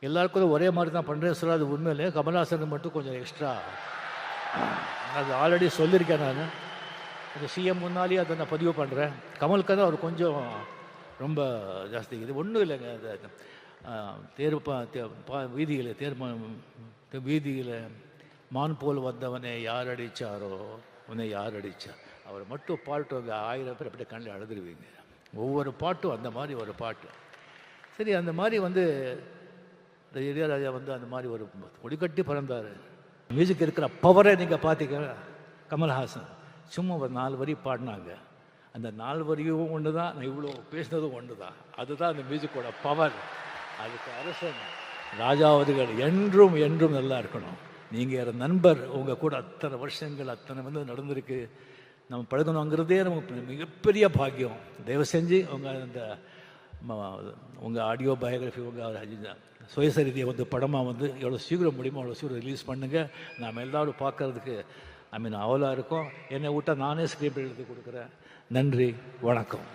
எல்லாருக்கும் ஒரே மாதிரி தான் பண்ணுறேன் சொல்ல, அது உண்மையிலே கமல்ஹாசனுக்கு மட்டும் கொஞ்சம் எக்ஸ்ட்ரா. அது ஆல்ரெடி சொல்லியிருக்கேன் நான், அது சிஎம் முன்னாலேயே அதை நான் பதிவு பண்ணுறேன். கமலுக்கு தான் அவர் கொஞ்சம் ரொம்ப ஜாஸ்தி. இது ஒன்றும் இல்லைங்க. வீதியில் மான் போல் வந்தவனை யார் அடித்தாரோ உன்னை யார் அடித்தா, அவர் மட்டும் பாட்டு 1000 பேர் அப்படியே கண்ணில் அழுதுருவீங்க. ஒவ்வொரு பாட்டும் அந்த மாதிரி ஒரு பாட்டு. சரி, அந்த மாதிரி இளையராஜா அந்த மாதிரி ஒரு கொடிக்கட்டி பிறந்தார். மியூசிக் இருக்கிற பவரை நீங்கள் பார்த்தீங்க. கமல்ஹாசன் சும்மா ஒரு 4 வரி பாடினாங்க. அந்த 4 வரியும் ஒன்று தான், நான் இவ்வளோ பேசினதும் ஒன்று தான். அதுதான் அந்த மியூசிக்கோட பவர். அதுக்கு அரசன் ராஜா அவர்கள் என்றும் என்றும் நல்லா இருக்கணும். நீங்கள் நண்பர், உங்கள் கூட அத்தனை வருஷங்கள் அத்தனை நடந்திருக்கு. நம்ம பழகணுங்கிறதே நமக்கு மிகப்பெரிய பாக்கியம். தயவு செஞ்சு உங்கள் ஆடியோ பயோகிராஃபி, உங்கள் சுயசரிதியை படமாக எவ்வளோ சீக்கிரம் முடியுமோ அவ்வளோ சீக்கிரம் ரிலீஸ் பண்ணுங்கள். நாம் எல்லோரும் பார்க்குறதுக்கு அவலாக இருக்கும். என்னை விட்டால் நானே ஸ்கிரிப்ட் எழுதி கொடுக்குறேன். நன்றி, வணக்கம்.